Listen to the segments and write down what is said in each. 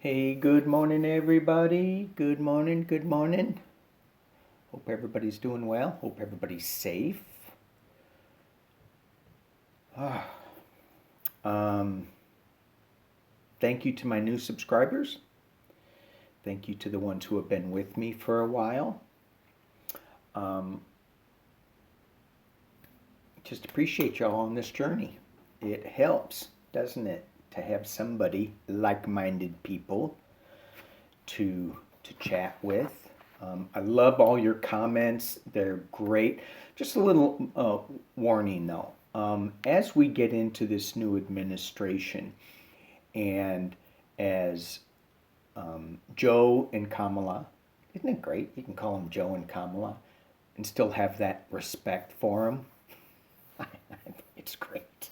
Hey, good morning, everybody. Good morning, good morning. Hope everybody's doing well. Hope everybody's safe. Ah, um, Thank you to my new subscribers. Thank you to the ones who have been with me for a while. Um, just appreciate y'all on this journey. It helps, doesn't it, to have somebody, like-minded people, to chat with. I love all your comments. They're great. Just a little warning though. As we get into this new administration, and as Joe and Kamala, isn't it great? You can call them Joe and Kamala and still have that respect for them. It's great.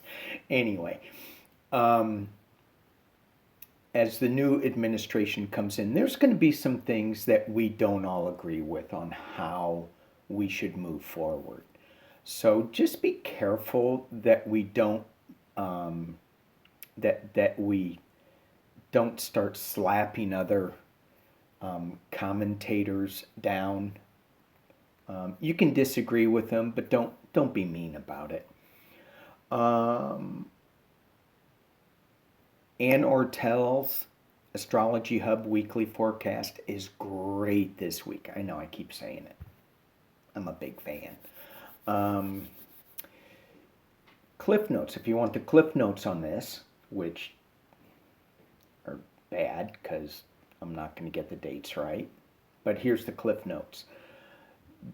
Anyway, um, as the new administration comes in, there's going to be some things that we don't all agree with on how we should move forward. So just be careful that we don't that we don't start slapping other commentators down. You can disagree with them, but don't be mean about it. Um, Ann Ortel's Astrology Hub weekly forecast is great this week. I know I keep saying it. I'm a big fan. Um, Cliff notes, if you want the cliff notes on this, which are bad because I'm not going to get the dates right, but here's the cliff notes.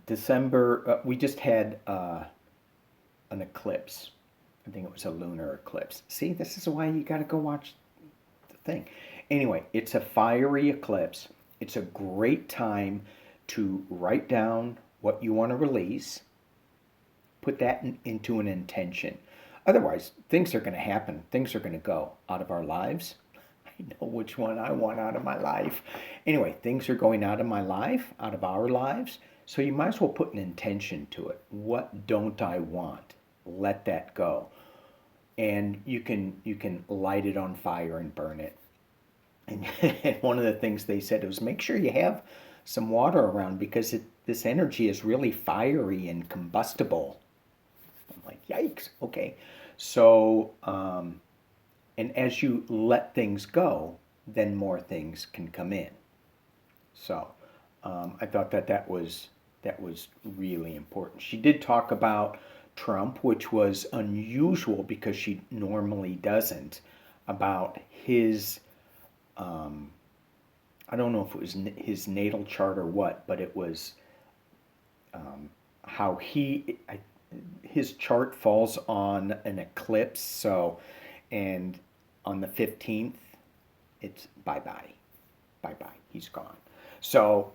December, we just had an eclipse. I think it was a lunar eclipse. See, this is why you got to go watch the thing. Anyway, it's a fiery eclipse. It's a great time to write down what you want to release, put that into an intention. Otherwise, things are going to happen. Things are going to go out of our lives. I know which one I want out of my life. Anyway, things are going out of my life, out of our lives. So you might as well put an intention to it. What don't I want? Let that go. And you can light it on fire and burn it. And one of the things they said was make sure you have some water around because this energy is really fiery and combustible. I'm like, yikes. Okay. So, and as you let things go, then more things can come in. So, I thought that was really important. She did talk about Trump, which was unusual because she normally doesn't, about his I don't know if it was his natal chart or what, but it was how his chart falls on an eclipse. So, and on the 15th, it's bye bye, bye bye. He's gone. So,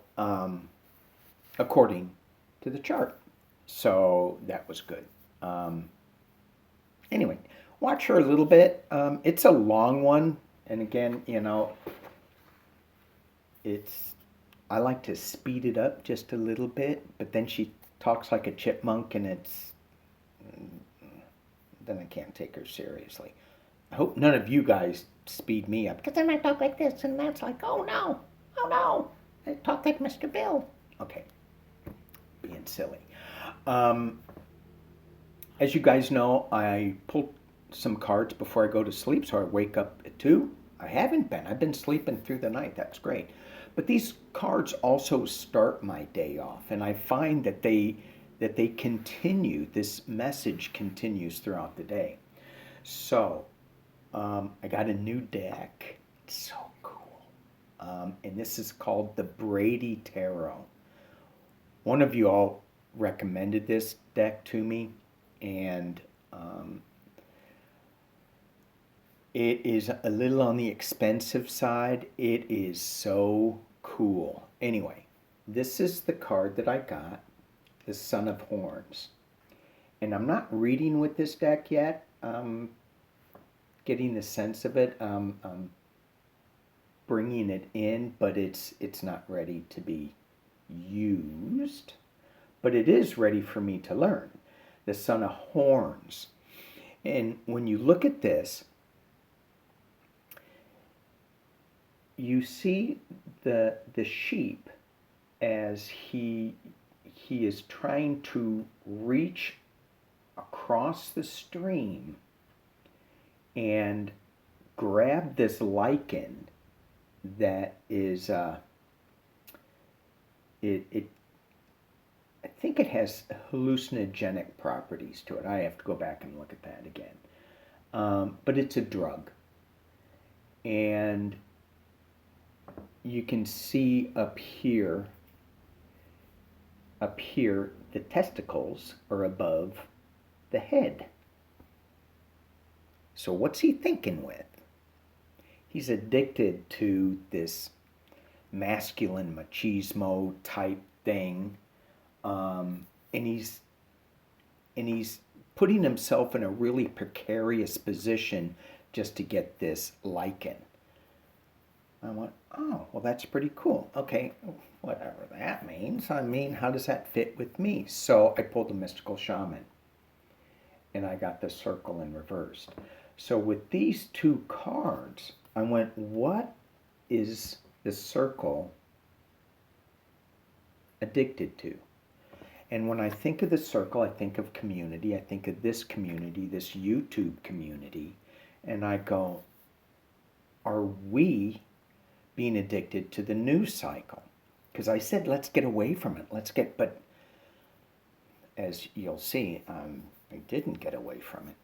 according to the chart, so that was good. Um, anyway, watch her a little bit. It's a long one, and again, it's I like to speed it up just a little bit, but then she talks like a chipmunk, and then I can't take her seriously. I hope none of you guys speed me up because then I talk like this, and that's like, oh no, oh no, I talk like Mr. Bill. Okay, being silly. Um, as you guys know, I pull some cards before I go to sleep, so I wake up at 2. I haven't been. I've been sleeping through the night. That's great. But these cards also start my day off, and I find that they continue. This message continues throughout the day. So I got a new deck. It's so cool, and this is called the Brady Tarot. One of you all recommended this deck to me, and it is a little on the expensive side. It is so cool. Anyway, this is the card that I got, the Son of Horns. And I'm not reading with this deck yet. I'm getting the sense of it. I'm bringing it in, but it's not ready to be used. But it is ready for me to learn. The Son of Horns. And when you look at this, you see the sheep as he is trying to reach across the stream and grab this lichen that is it I think it has hallucinogenic properties to it. I have to go back and look at that again. But it's a drug. And you can see up here, the testicles are above the head. So what's he thinking with? He's addicted to this masculine machismo type thing. And he's putting himself in a really precarious position just to get this lichen. I went, oh, well, that's pretty cool. Okay, whatever that means. I mean, how does that fit with me? So I pulled the mystical shaman, and I got the circle in reversed. So with these two cards, I went, what is the circle addicted to? And when I think of the circle, I think of community. I think of this community, this YouTube community, and I go, are we being addicted to the news cycle? Because I said, let's get away from it. But as you'll see, I didn't get away from it.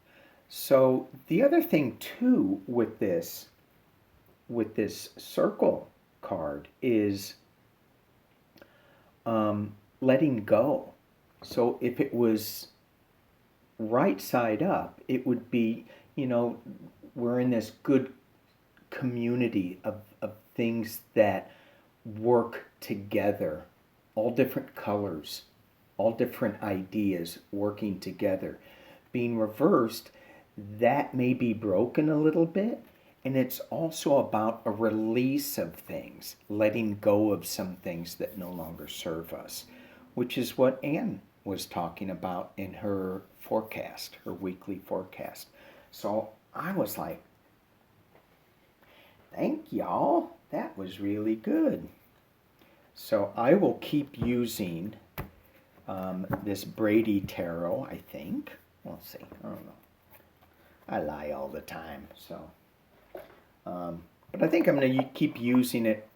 So the other thing too with this circle card is letting go. So if it was right side up, it would be, we're in this good community of things that work together, all different colors, all different ideas working together. Being reversed, that may be broken a little bit, and it's also about a release of things, letting go of some things that no longer serve us, which is what Anne was talking about in her forecast, her weekly forecast. So I was like, thank y'all. That was really good. So I will keep using this Brady Tarot, I think. We'll see. I don't know. I lie all the time, so. But I think I'm going to keep using it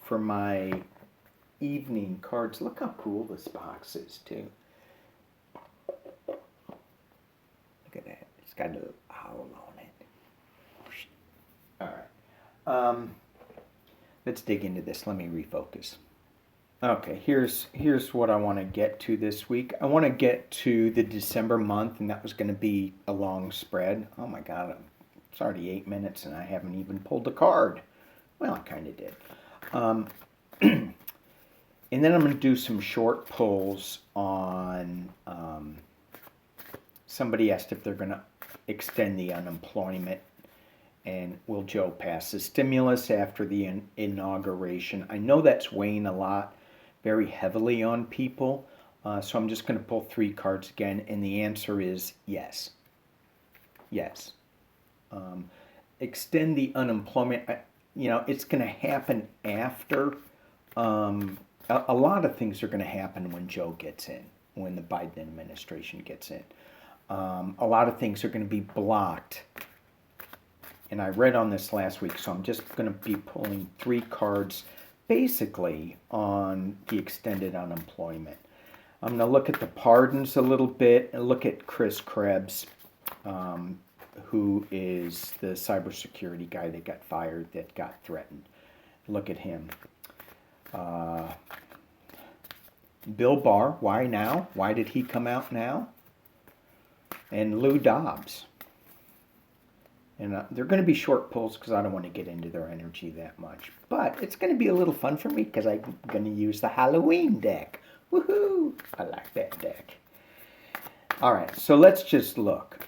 for my evening cards. Look how cool this box is, too. Look at that. It's got a little owl on it. All right. Let's dig into this. Let me refocus. Okay, here's what I want to get to this week. I want to get to the December month, and that was going to be a long spread. Oh my God, it's already 8 minutes, and I haven't even pulled the card. Well, I kind of did. And then I'm going to do some short pulls on, somebody asked if they're going to extend the unemployment, and will Joe pass the stimulus after the inauguration? I know that's weighing very heavily on people, so I'm just going to pull 3 cards again, and the answer is yes. Yes. Extend the unemployment, it's going to happen after. A lot of things are going to happen when Joe gets in, when the Biden administration gets in. A lot of things are going to be blocked. And I read on this last week, so I'm just going to be pulling 3 cards basically on the extended unemployment. I'm going to look at the pardons a little bit and look at Chris Krebs, who is the cybersecurity guy that got fired, that got threatened. Look at him. Bill Barr, why now? Why did he come out now? And Lou Dobbs. And they're going to be short pulls because I don't want to get into their energy that much. But it's going to be a little fun for me because I'm going to use the Halloween deck. Woohoo! I like that deck. All right, so let's just look.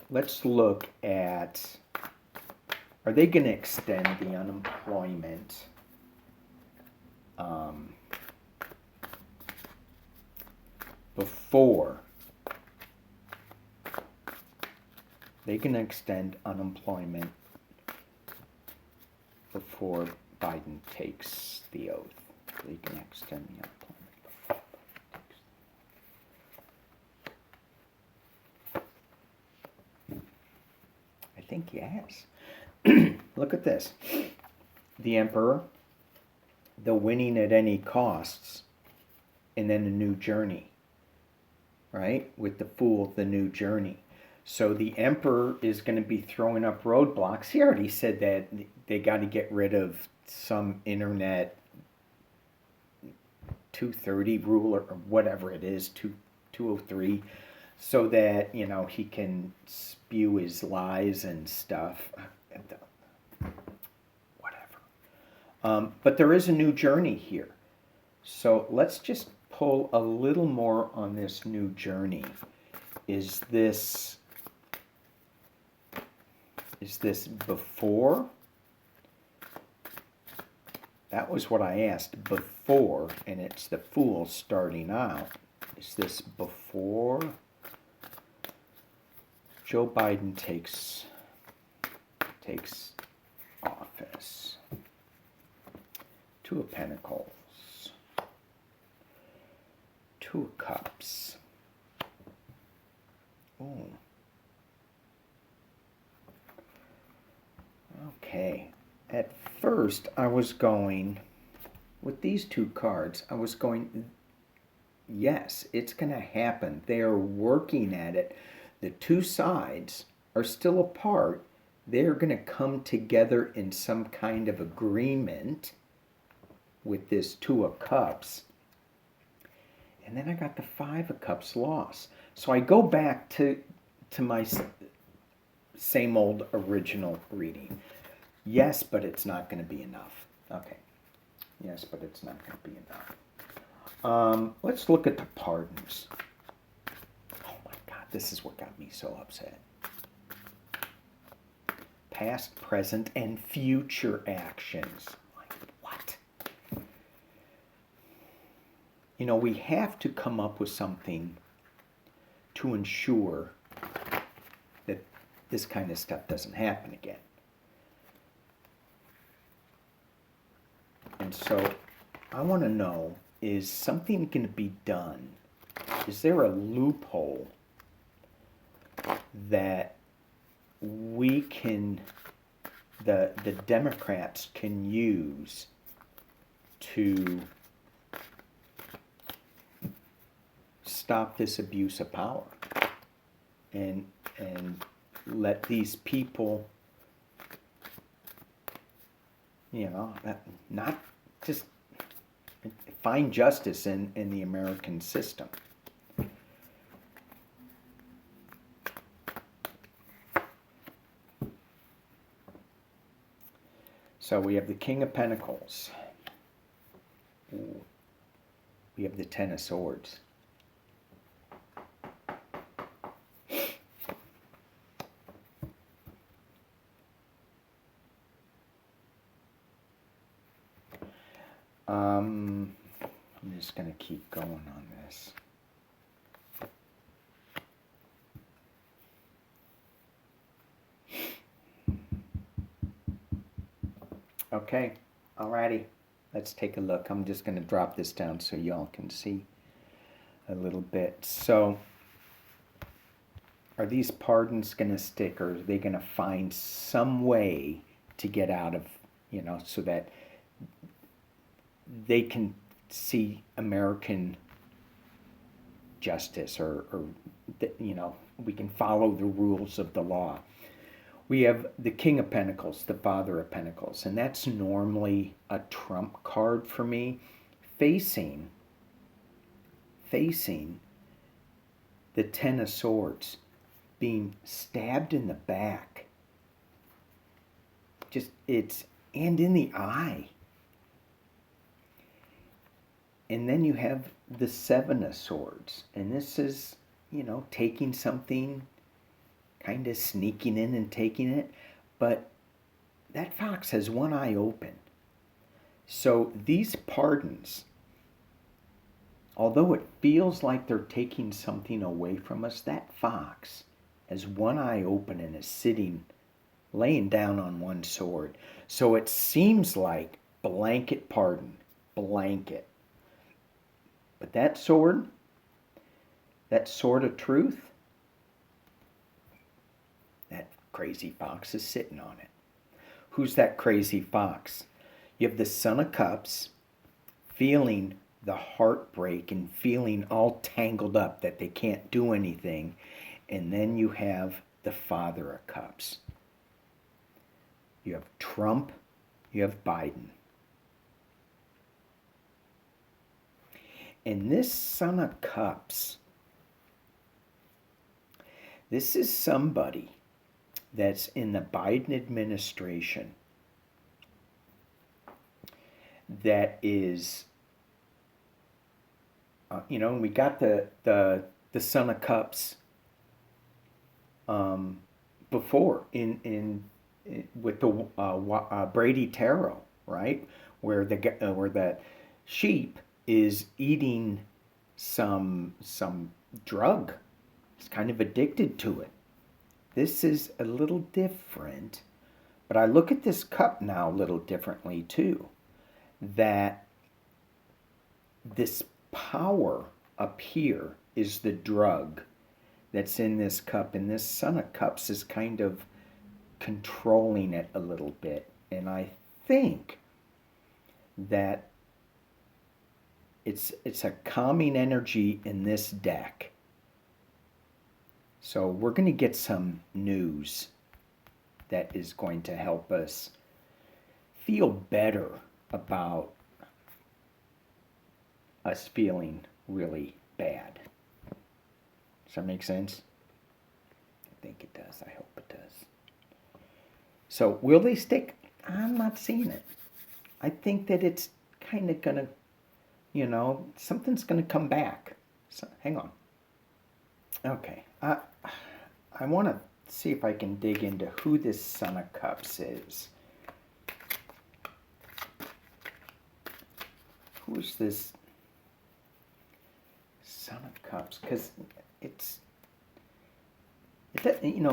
Let's look at, are they going to extend the unemployment before? They can extend unemployment before Biden takes the oath. They can extend the employment. I think yes. Look at this. The emperor, the winning at any costs, and then a new journey. Right? With the fool, the new journey. So the emperor is going to be throwing up roadblocks. He already said that they got to get rid of some internet 230 rule or whatever it is, 203, so that, he can spew his lies and stuff. Whatever. But there is a new journey here. So let's just pull a little more on this new journey. Is this before? That was what I asked, before, and it's the fool starting out. Is this before Joe Biden takes office? Two of Pentacles. Two of Cups. Oh. Okay. At first, I was going, with these two cards, I was going, yes, it's going to happen. They are working at it. The two sides are still apart. They're going to come together in some kind of agreement with this Two of Cups. And then I got the Five of Cups loss. So I go back to my same old original reading. Yes, but it's not going to be enough. Okay. Yes, but it's not going to be enough. Let's look at the pardons. Oh my God, this is what got me so upset. Past, present, and future actions. Like, what? We have to come up with something to ensure that this kind of stuff doesn't happen again. And so I want to know, is something going to be done? Is there a loophole that we can, the Democrats can use to stop this abuse of power and let these people, not just find justice in the American system. So we have the King of Pentacles. Ooh. We have the Ten of Swords. I'm just going to keep going on this. Okay, alrighty, let's take a look. I'm just going to drop this down so y'all can see a little bit. So, are these pardons going to stick, or are they going to find some way to get out of, so that they can see American justice, or we can follow the rules of the law. We have the King of Pentacles, the Father of Pentacles, and that's normally a trump card for me, facing the Ten of Swords, being stabbed in the back, and in the eye. And then you have the Seven of Swords, and this is, taking something, kind of sneaking in and taking it, but that fox has one eye open. So these pardons, although it feels like they're taking something away from us, that fox has one eye open and is sitting laying down on one sword. So it seems like blanket pardon, blanket. But that sword of truth, that crazy fox is sitting on it. Who's that crazy fox? You have the Son of Cups feeling the heartbreak and feeling all tangled up that they can't do anything. And then you have the Father of Cups. You have Trump, you have Biden. And this Son of Cups, this is somebody that's in the Biden administration that is, and we got the Son of Cups before in with the Brady Tarot, right, where the sheep is eating some drug. It's kind of addicted to it. This is a little different, but I look at this cup now a little differently too. That this power up here is the drug that's in this cup, and this Son of Cups is kind of controlling it a little bit. And I think that it's a calming energy in this deck. So we're going to get some news that is going to help us feel better about us feeling really bad. Does that make sense? I think it does. I hope it does. So will they stick? I'm not seeing it. I think that it's kind of going to, something's going to come back. So, hang on. Okay. I want to see if I can dig into who this Son of Cups is. Who's this Son of Cups? Because it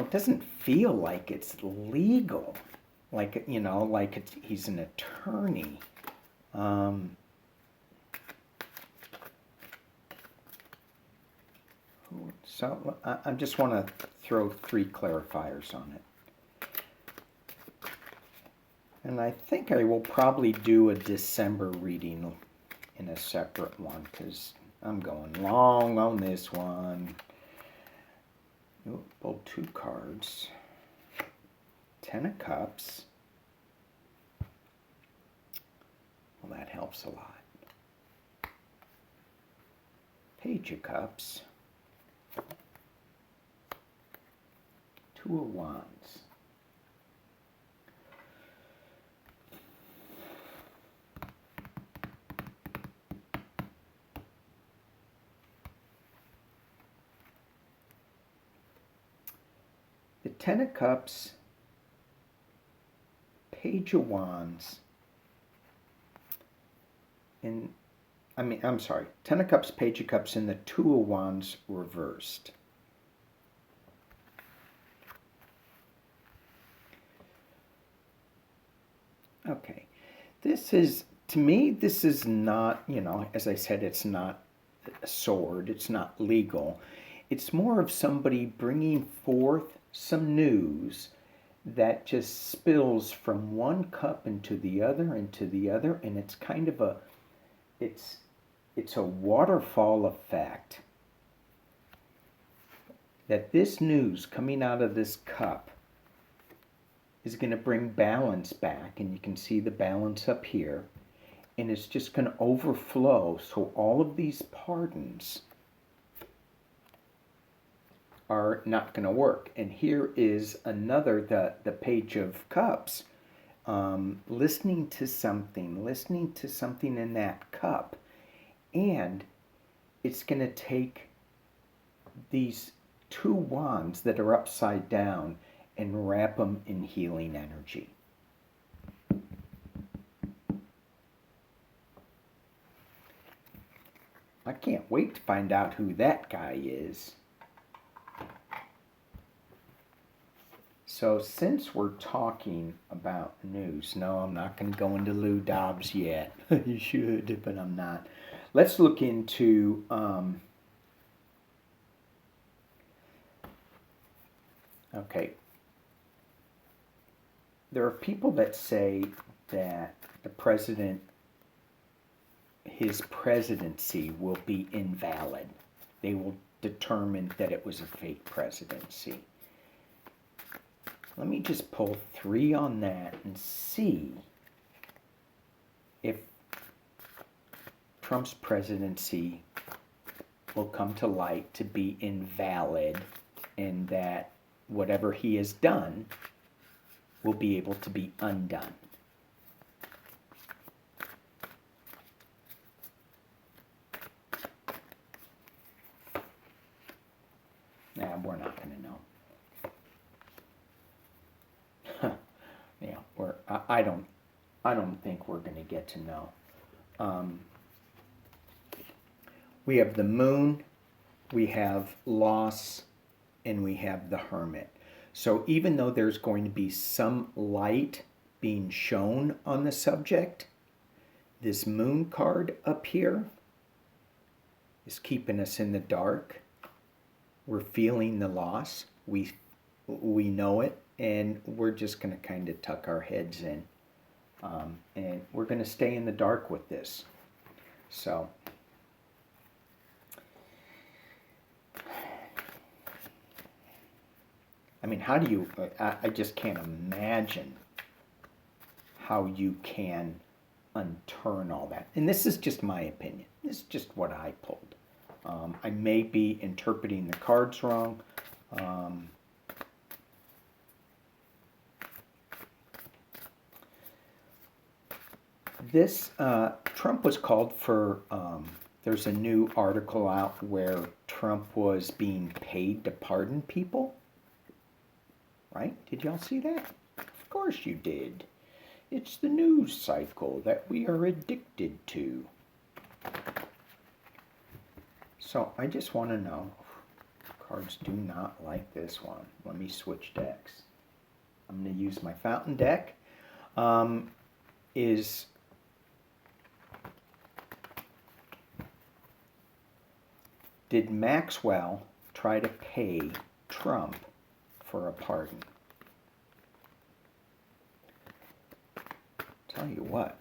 doesn't feel like it's legal. Like, he's an attorney. So I just want to throw 3 clarifiers on it. And I think I will probably do a December reading in a separate one because I'm going long on this one. You'll pull 2 cards. 10 of Cups. Well, that helps a lot. Page of Cups. 2 of Wands. The 10 of Cups, Page of Wands, and I'm sorry, 10 of Cups, Page of Cups, and the 2 of Wands reversed. Okay, to me, this is not, as I said, it's not a sword, it's not legal. It's more of somebody bringing forth some news that just spills from one cup into the other, and it's kind of it's a waterfall effect. That this news coming out of this cup is going to bring balance back, and you can see the balance up here, and it's just going to overflow. So all of these pardons are not going to work. And here is another, the Page of Cups, listening to something in that cup, and it's going to take these 2 wands that are upside down and wrap them in healing energy. I can't wait to find out who that guy is. So since we're talking about news, no, I'm not going to go into Lou Dobbs yet. You should, but I'm not. Let's look into okay. There are people that say that the president, his presidency will be invalid. They will determine that it was a fake presidency. Let me just pull 3 on that and see if Trump's presidency will come to light to be invalid and that whatever he has done will be able to be undone. Nah, we're not going to know. Yeah, I don't think we're going to get to know. We have the moon, we have loss, and we have the hermit. So even though there's going to be some light being shown on the subject, this moon card up here is keeping us in the dark. We're feeling the loss. We know it, and we're just going to kind of tuck our heads in. And we're going to stay in the dark with this. So, I mean, how do you, I just can't imagine how you can unturn all that. And this is just my opinion. This is just what I pulled. I may be interpreting the cards wrong. Trump was called for, there's a new article out where Trump was being paid to pardon people. Right? Did y'all see that? Of course you did. It's the news cycle that we are addicted to. So I just want to know, cards do not like this one. Let me switch decks. I'm going to use my fountain deck. Did Maxwell try to pay Trump for a pardon? Tell you what,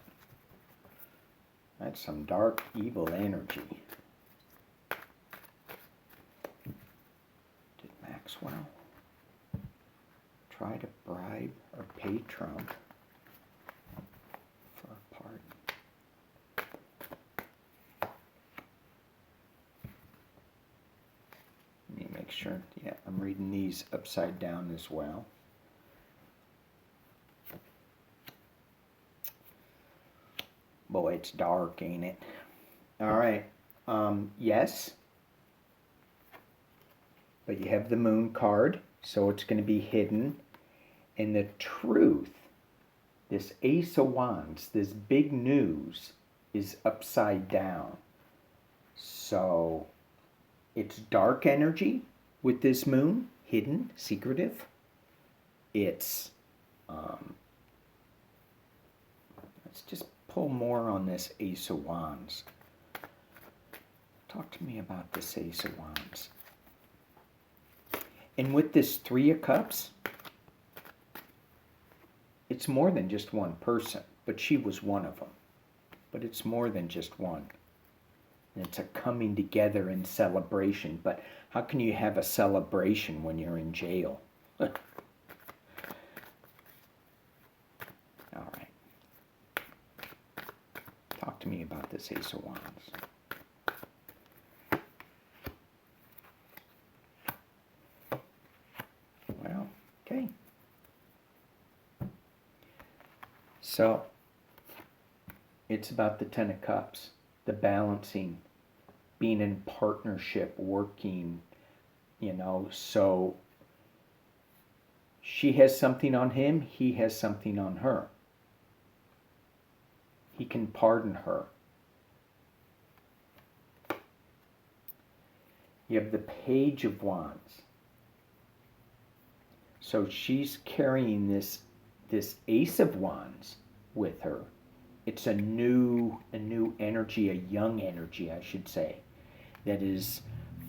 that's some dark, evil energy. Did Maxwell try to bribe or pay Trump for a pardon? Let me make sure. Yeah, I'm reading these upside down as well. Boy, it's dark, ain't it? All right. Yes. But you have the moon card, so it's going to be hidden. And the truth, this Ace of Wands, this big news, is upside down. So it's dark energy with this moon, hidden, secretive. It's, let's just pull more on this Ace of Wands. Talk to me about this Ace of Wands. And with this 3 of Cups, it's more than just one person, but she was one of them. But it's more than just one. And it's a coming together in celebration. But how can you have a celebration when you're in jail? All right. Talk to me about this Ace of Wands. Well, okay. So, it's about the 10 of Cups, the balancing, being in partnership, working, so she has something on him, he has something on her. He can pardon her. You have the Page of Wands. So she's carrying this Ace of Wands with her. It's a new energy, a young energy, I should say, that is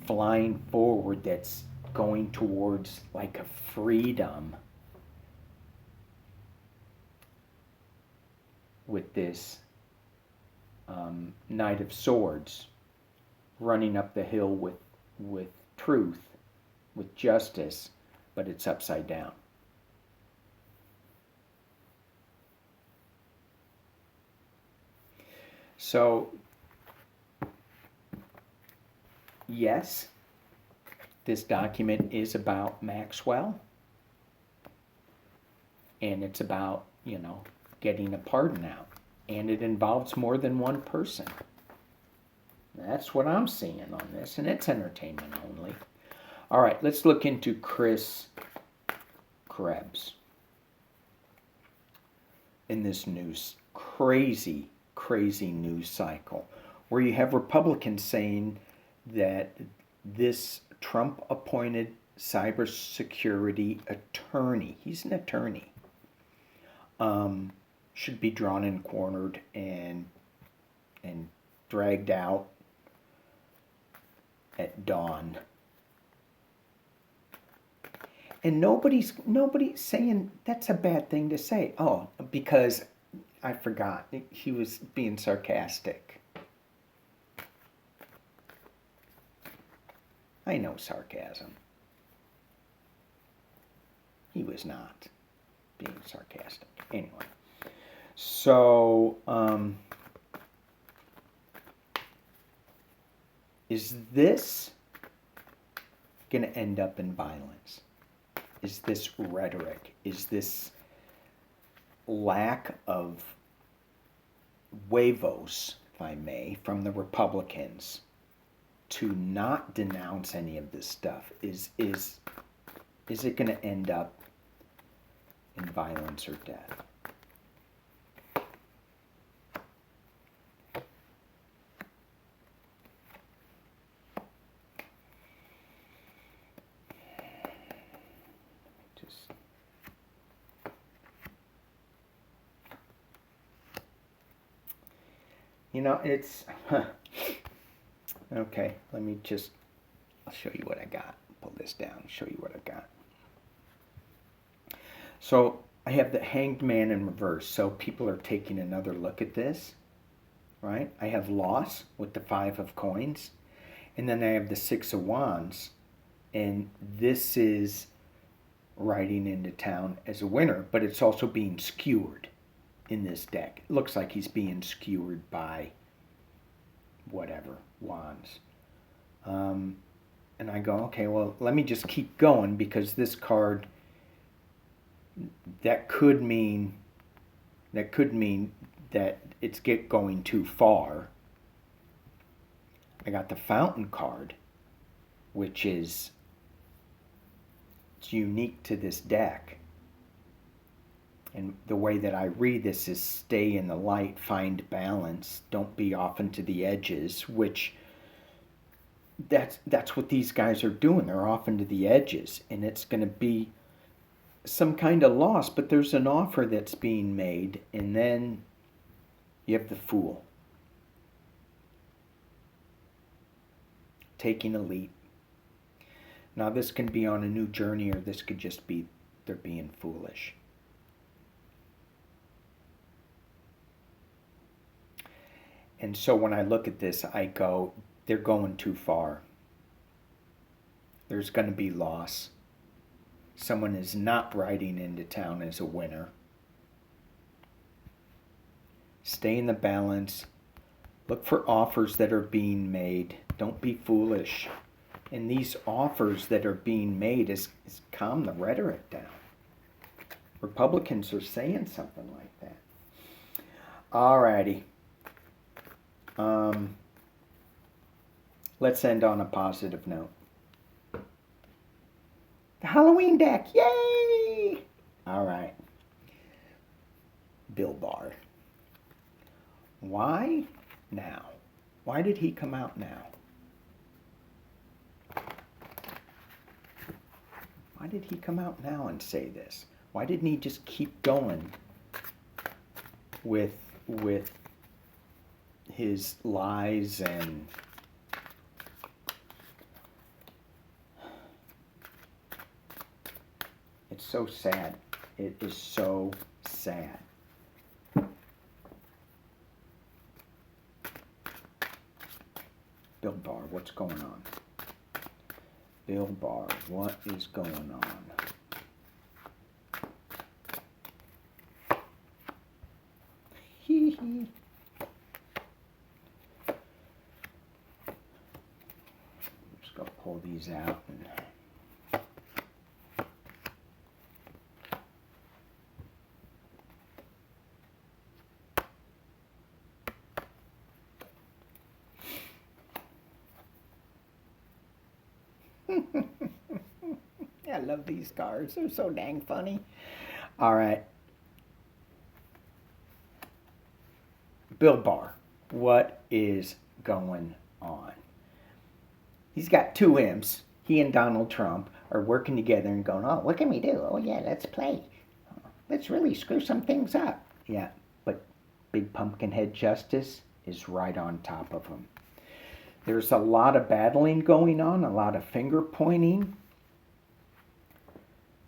flying forward, that's going towards like a freedom with this Knight of Swords running up the hill with truth, with justice, but it's upside down. So, yes, this document is about Maxwell, and it's about, getting a pardon out, and it involves more than one person. That's what I'm seeing on this, and it's entertainment only. All right, let's look into Krebs in this news, crazy news cycle, where you have Republicans saying that this Trump-appointed cybersecurity attorney, he's an attorney, should be drawn and cornered and dragged out at dawn. And nobody's saying that's a bad thing to say. Oh, because I forgot, he was being sarcastic. I know sarcasm. He was not being sarcastic. Anyway, so is this going to end up in violence? Is this rhetoric? Is this lack of huevos, if I may, from the Republicans to not denounce any of this stuff? Is it going to end up in violence or death? It's okay. I'll show you what I got. Pull this down, show you what I got. So I have the Hanged Man in reverse. So people are taking another look at this, right? I have loss with the 5 of coins. And then I have the 6 of wands. And this is riding into town as a winner, but it's also being skewered in this deck. It looks like he's being skewered by whatever, wands. And I go, okay, well, let me just keep going, because this card, that could mean that it's going too far. I got the Fountain card, which is unique to this deck. And the way that I read this is stay in the light, find balance, don't be off into the edges, which that's what these guys are doing. They're off into the edges, and it's going to be some kind of loss, but there's an offer that's being made, and then you have the Fool taking a leap. Now this can be on a new journey, or this could just be they're being foolish. And so when I look at this, I go, they're going too far. There's going to be loss. Someone is not riding into town as a winner. Stay in the balance. Look for offers that are being made. Don't be foolish. And these offers that are being made is calm the rhetoric down. Republicans are saying something like that. Alrighty. Let's end on a positive note. The Halloween deck, yay! All right. Bill Barr. Why now? Why did he come out now? Why did he come out now and say this? Why didn't he just keep going with his lies and it's so sad. It is so sad. Bill Barr, what's going on? Bill Barr, what is going on? Hee hee. Just gonna pull these out and I love these cards. They're so dang funny. All right. Bill Barr, what is going on? He's got two imps. He and Donald Trump are working together and going, oh, what can we do? Oh, yeah, let's play. Let's really screw some things up. Yeah, but Big Pumpkinhead Justice is right on top of him. There's a lot of battling going on, a lot of finger pointing.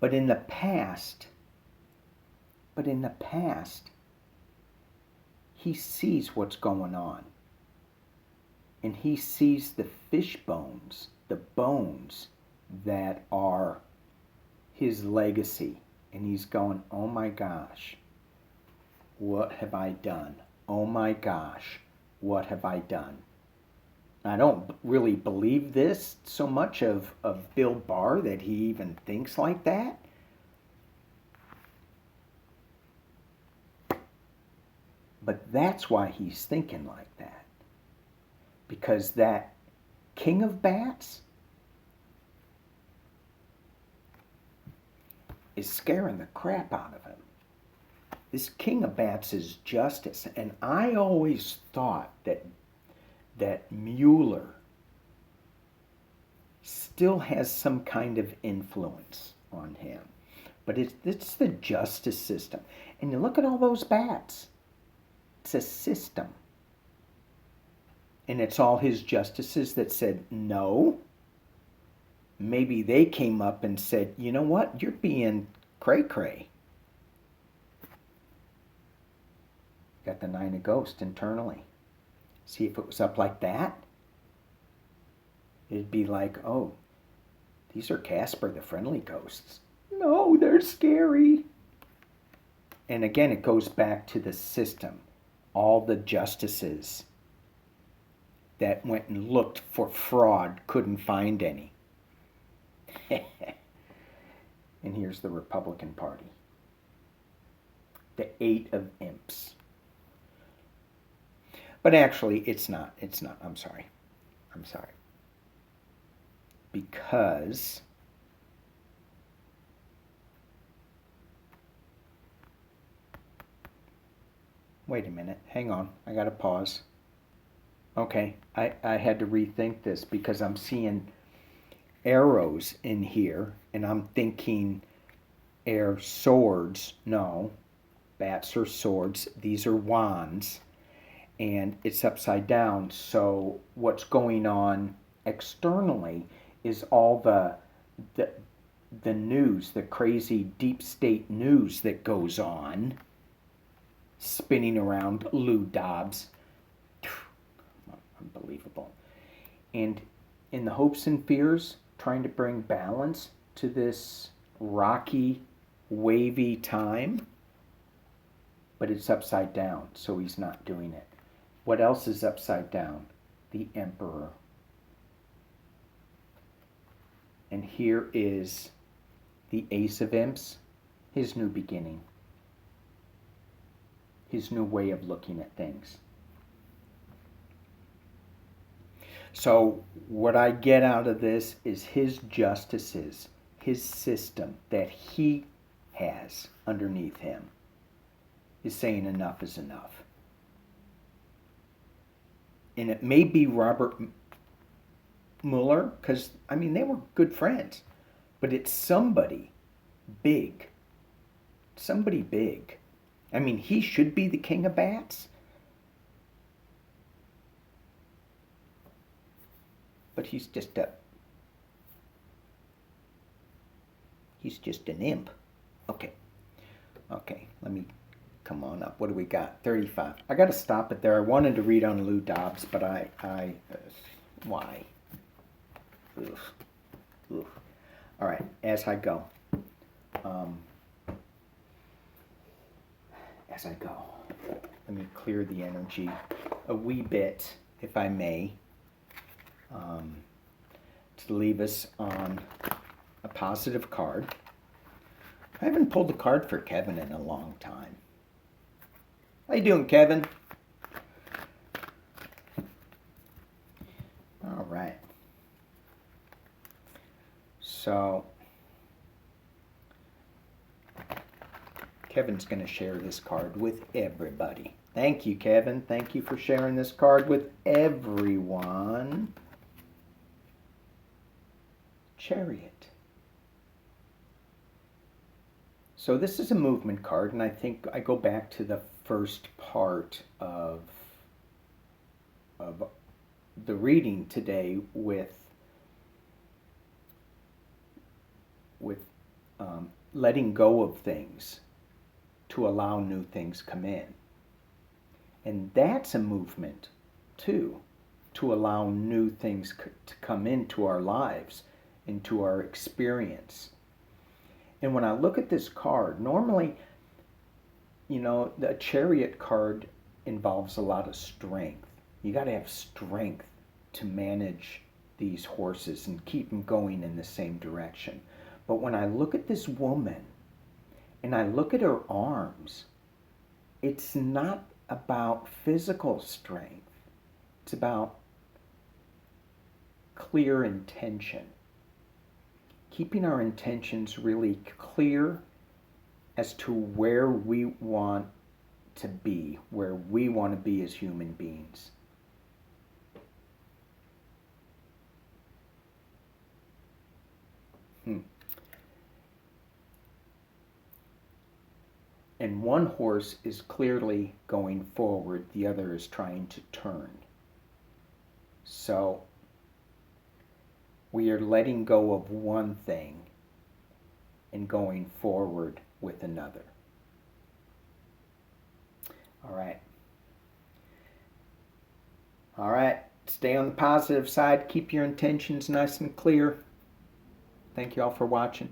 But in the past, he sees what's going on. And he sees the fish bones, the bones that are his legacy. And he's going, oh my gosh, what have I done? Oh my gosh, what have I done? I don't really believe this so much of Bill Barr that he even thinks like that. But that's why he's thinking like that. Because that king of bats is scaring the crap out of him. This king of bats is justice. And I always thought that Mueller still has some kind of influence on him. But it's the justice system. And you look at all those bats. It's a system. And it's all his justices that said no. Maybe they came up and said, you know what? You're being cray-cray. Got the Nine of Ghosts internally. See, if it was up like that, it'd be like, oh, these are Casper, the friendly ghosts. No, they're scary. And again, it goes back to the system. All the justices that went and looked for fraud couldn't find any. And here's the Republican Party. The 8 of imps. But actually, it's not. It's not. I'm sorry. Because wait a minute. Hang on. I got to pause. Okay. I had to rethink this because I'm seeing arrows in here and I'm thinking air swords. No. Bats are swords. These are wands. And it's upside down. So what's going on externally is all the news, the crazy deep state news that goes on, spinning around Lou Dobbs. Unbelievable. And in the hopes and fears, trying to bring balance to this rocky, wavy time, but it's upside down, so he's not doing it. What else is upside down? The Emperor. And here is the Ace of Imps, his new beginning, his new way of looking at things. So what I get out of this is his justices, his system that he has underneath him is saying enough is enough. And it may be Robert Mueller, because, I mean, they were good friends. but it's somebody big. Somebody big. I mean, he should be the king of bats. But he's just an imp. Okay. Okay, let me come on up. What do we got? 35. I got to stop it there. I wanted to read on Lou Dobbs, but why? Ugh. Ugh. All right, as I go. Let me clear the energy a wee bit, if I may, to leave us on a positive card. I haven't pulled a card for Kevin in a long time. How you doing, Kevin? All right. So, Kevin's going to share this card with everybody. Thank you, Kevin. Thank you for sharing this card with everyone. Chariot. So this is a movement card, and I think I go back to the first part of the reading today with letting go of things to allow new things come in. And that's a movement too, to allow new things to come into our lives, into our experience. And when I look at this card, normally, you know, the Chariot card involves a lot of strength. You got to have strength to manage these horses and keep them going in the same direction. But when I look at this woman and I look at her arms, it's not about physical strength. It's about clear intention. Keeping our intentions really clear as to where we want to be, where we want to be as human beings. And one horse is clearly going forward, the other is trying to turn. So we are letting go of one thing and going forward with another. All right. All right. Stay on the positive side. Keep your intentions nice and clear. Thank you all for watching.